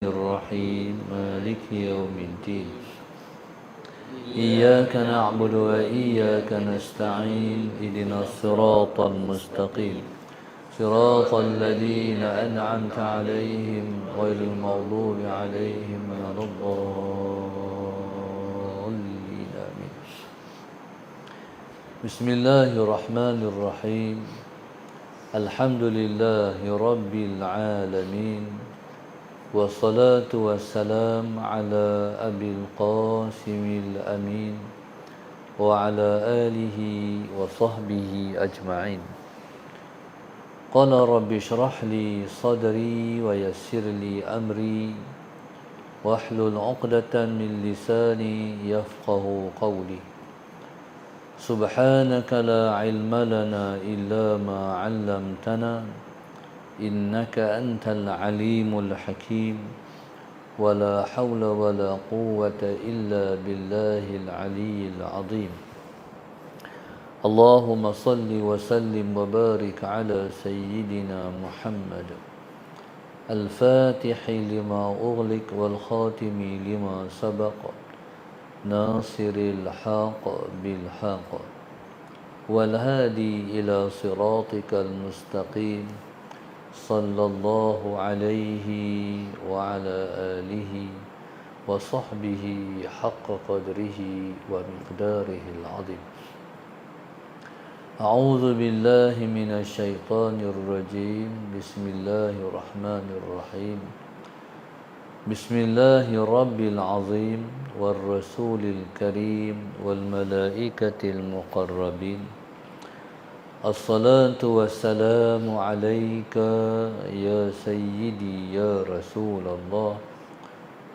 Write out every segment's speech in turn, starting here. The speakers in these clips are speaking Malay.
الرحيم مالك يوم الدين إياك نعبد وإياك نستعين اهدنا الصراط المستقيم صراط الذين أنعمت عليهم غير المغضوب عليهم ولا الضالين آمين. بسم الله الرحمن الرحيم الحمد لله رب العالمين والصلاة والسلام على أبي القاسم الأمين وعلى آله وصحبه أجمعين. قال رب اشرح لي صدري ويسر لي أمري واحلل عقدة من لساني يفقه قولي. سبحانك لا علم لنا إلا ما علمتنا إنك أنت العليم الحكيم ولا حول ولا قوة إلا بالله العلي العظيم. اللهم صل وسلم وبارك على سيدنا محمد الفاتح لما أغلق والخاتم لما سبق ناصر الحق بالحق والهادي إلى صراطك المستقيم صلى الله عليه وعلى آله وصحبه حق قدره ومقداره العظيم. أعوذ بالله من الشيطان الرجيم. بسم الله الرحمن الرحيم. بسم الله رب العظيم والرسول الكريم والملائكة المقربين. الصلاة والسلام عليك يا سيدي يا رسول الله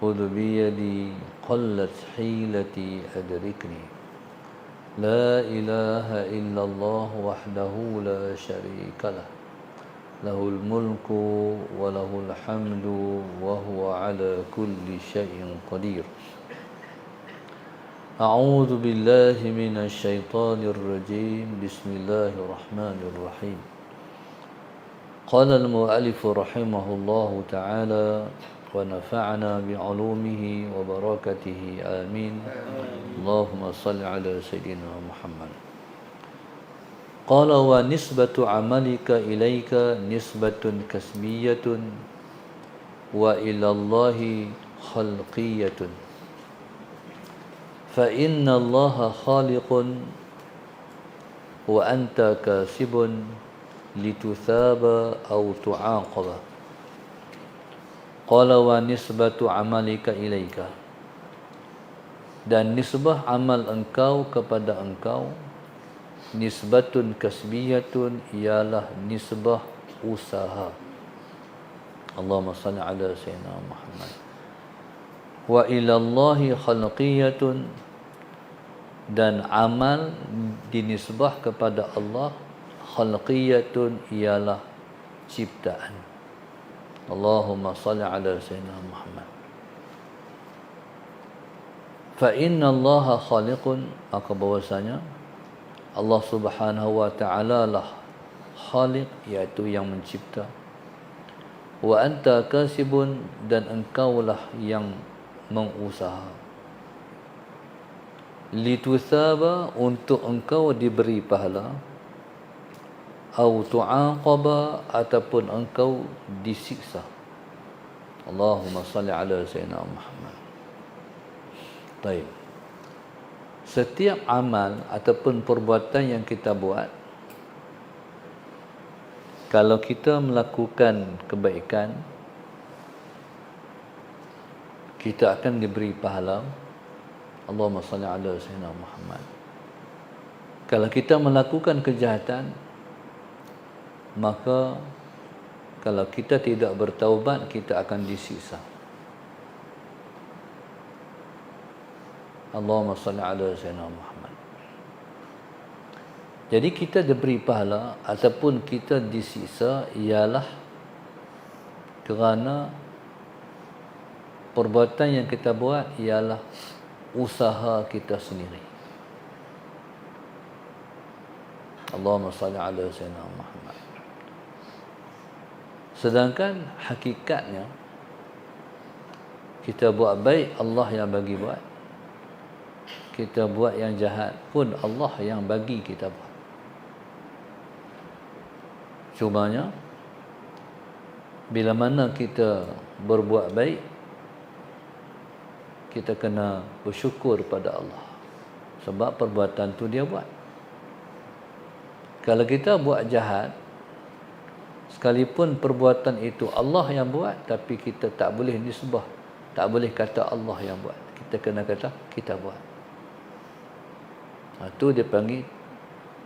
خذ بيدي قلت حيلتي أدركني. لا إله إلا الله وحده لا شريك له له الملك وله الحمد وهو على كل شيء قدير. أعوذ بالله من الشيطان الرجيم. بسم الله الرحمن الرحيم. قال المؤلف رحمه الله تعالى ونفعنا بعلومه وبركاته آمين. اللهم صل على سيدنا محمد. قال ونسبة عملك إليك نسبة كسبية وإلى الله خلقية. فإن الله خالق وأنت كاسب لتثاب أو تعاقب. قال ونسبة عملك إليك, dan nisbah amal engkau kepada engkau, nisbatun kasbiyatun, ialah nisbah usaha. Allahumma salli ala sayyidina Muhammad. Wa ilallahi khalqiyatun, dan amal dinisbah kepada Allah, khalqiyatun, ialah ciptaan. Allahumma salli ala sayyidina Muhammad. Fa inna Allaha khaliqun, maka bahwasanya Allah Subhanahu wa taala lah khaliq, iaitu yang mencipta. Wa anta kasibun, dan engkaulah yang mengusaha. Lituthaba, untuk engkau diberi pahala. Au tu'aqaba, ataupun engkau disiksa. Allahumma salli ala sayyidina Muhammad. Baik. Setiap amal ataupun perbuatan yang kita buat, kalau kita melakukan kebaikan, kita akan diberi pahala. Allahumma salli ala sayyidina Muhammad. Kalau kita melakukan kejahatan, maka kalau kita tidak bertaubat, kita akan disiksa. Allahumma salli ala sayyidina Muhammad. Jadi kita diberi pahala ataupun kita disiksa ialah kerana perbuatan yang kita buat ialah usaha kita sendiri. Allahumma salli ala sayyidina Muhammad. Sedangkan hakikatnya Kita buat baik, Allah yang bagi buat. Kita buat yang jahat pun Allah yang bagi kita buat. Cumanya bila mana kita berbuat baik, kita kena bersyukur pada Allah sebab perbuatan tu dia buat. Kalau kita buat jahat, sekalipun perbuatan itu Allah yang buat, tapi kita tak boleh nisbah, tak boleh kata Allah yang buat. Kita kena kata kita buat. Itu dia panggil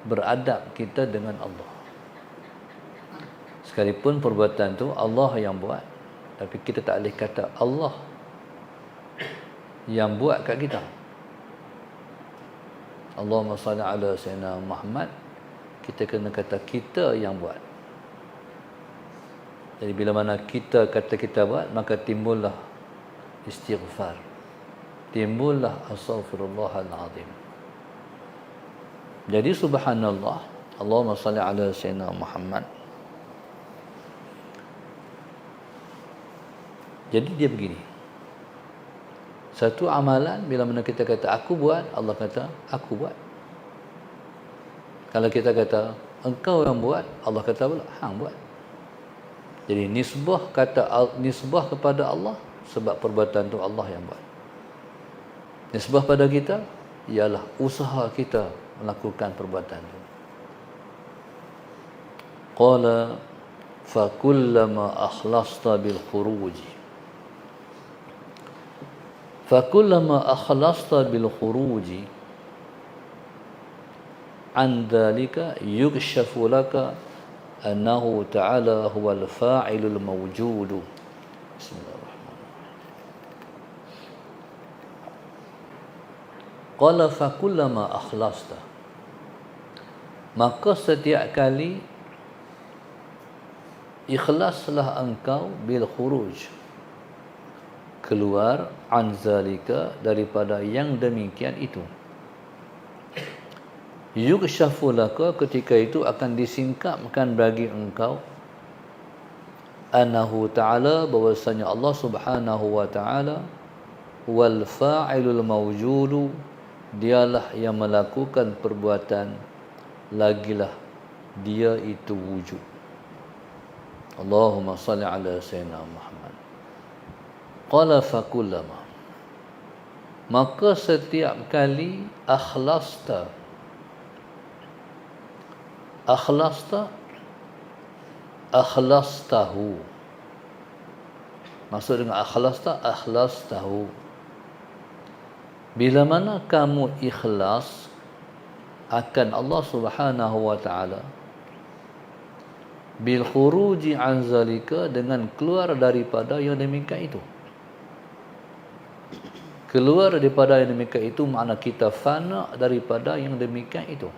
beradab kita dengan Allah. Sekalipun perbuatan tu Allah yang buat, tapi kita tak boleh kata Allah yang buat kat kita. Allahumma salli ala sayyidina Muhammad, kita kena kata kita yang buat. Jadi bila mana kita kata kita buat, maka timbullah istighfar, timbullah astaghfirullahalazim. Jadi subhanallah, Allahumma salli ala sayyidina Muhammad. Jadi dia begini, satu amalan bila mana kita kata aku buat, Allah kata aku buat. Kalau kita kata engkau yang buat, Allah kata pula hang buat. Jadi nisbah kepada Allah sebab perbuatan tu Allah yang buat. Nisbah pada kita ialah usaha kita melakukan perbuatan tu. Qala fa kullama akhlasta bil khuruj, فكلما أخلصت بالخروج عن ذلك يكشف لك أنه تعالى هو الفاعل الموجود. بسم الله الرحمن الرحيم. قال فكلما أخلصت, maka setiap kali ikhlaslah engkau bil khuruj, keluar, an zalika, daripada yang demikian itu. Yukshafu laka, ketika itu akan disingkapkan bagi engkau, annahu ta'ala, bahwasanya Allah subhanahu wa ta'ala, wal fa'ilul mawjudu, dialah yang melakukan perbuatan, lagilah dia itu wujud. Allahumma salli ala sayyidina Muhammad. Qala fakullama, maka setiap kali akhlasta akhlastahu, maksud dengan akhlastahu, bila mana kamu ikhlas akan Allah Subhanahu wa taala, bil khuruji an zalika, dengan keluar daripada yang demikian itu. Keluar daripada yang demikian itu makna kita fana daripada yang demikian itu.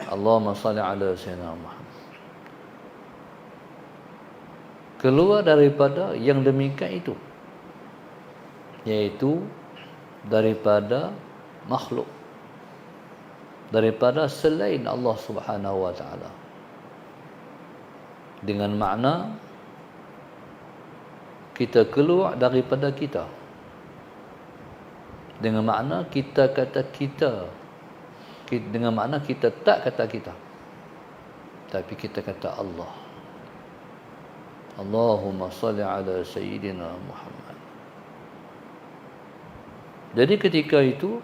Allahumma salli ala sayyidina Muhammad. Keluar daripada yang demikian itu, yaitu daripada makhluk, daripada selain Allah Subhanahu wa taala, dengan makna kita keluar daripada kita, dengan makna kita kata kita, dengan makna kita tak kata kita, tapi kita kata Allah. Allahumma salli ala sayyidina Muhammad. Jadi ketika itu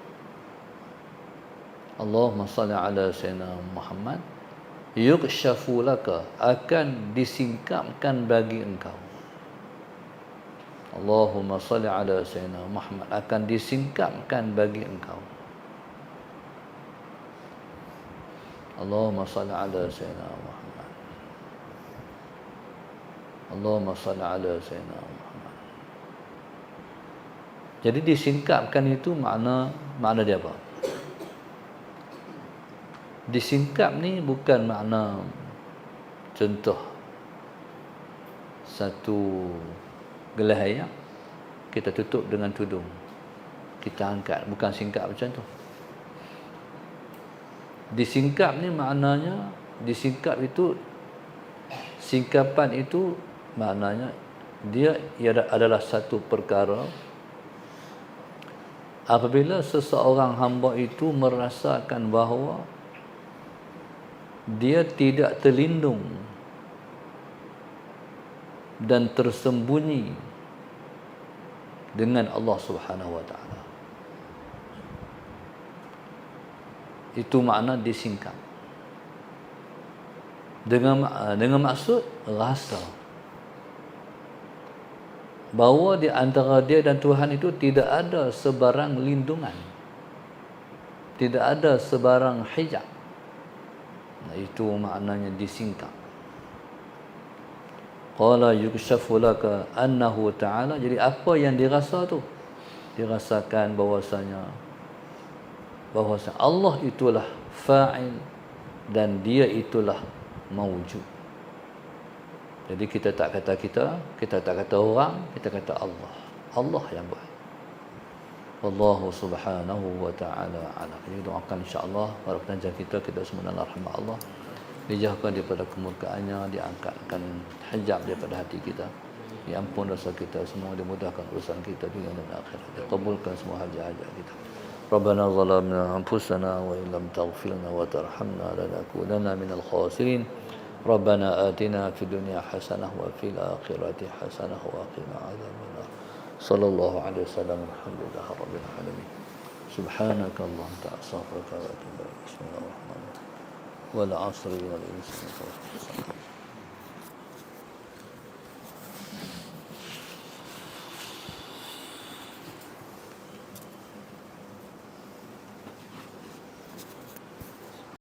Allahumma salli ala sayyidina Muhammad, yukshafu laka, akan disingkapkan bagi engkau. Allahumma salli ala sayyidina Muhammad, akan disingkapkan bagi engkau. Allahumma salli ala sayyidina Muhammad. Allahumma salli ala sayyidina Muhammad. Jadi disingkapkan itu makna dia apa? Disingkap ni bukan makna, contoh satu gelas air kita tutup dengan tudung, kita angkat, bukan singkap macam tu. Disingkap ni maknanya, disingkap itu, singkapan itu maknanya dia adalah satu perkara apabila seseorang hamba itu merasakan bahawa dia tidak terlindung dan tersembunyi dengan Allah Subhanahu wa taala. Itu makna disingkap. Dengan maksud rasa bahawa di antara dia dan Tuhan itu tidak ada sebarang lindungan, tidak ada sebarang hijab. Itu maknanya disingkap. Qala yukshafu laka annahu ta'ala. Jadi apa yang dirasa tu? Dirasakan bahwasanya Allah itulah fa'il dan dia itulah mawjud. Jadi kita tak kata kita tak kata orang, kita kata Allah. Allah yang buat. Wallahu subhanahu wa ta'ala ala. Jadi doakan insya-Allah para pengajar kita semua dalam rahmat Allah. Dijauhkan daripada kemurkaannya, diangkatkan hijab daripada hati kita. Diampun dosa kita semua, dimudahkan urusan kita dunia dan akhirat. Dikabulkan semua hajat-hajat kita. ربنا ظلمنا أنفسنا وإن لم تغفر لنا وترحمنا لنكونن من الخاسرين ربنا آتنا في الدنيا حسنة وفي الآخرة حسنة وقنا عذاب النار صلى الله عليه وسلم الحمد لله رب العالمين سبحانك اللهم أستغفرك وأتوب إليك بسم الله الرحمن الرحيم والعصر إن الإنسان لفي خسر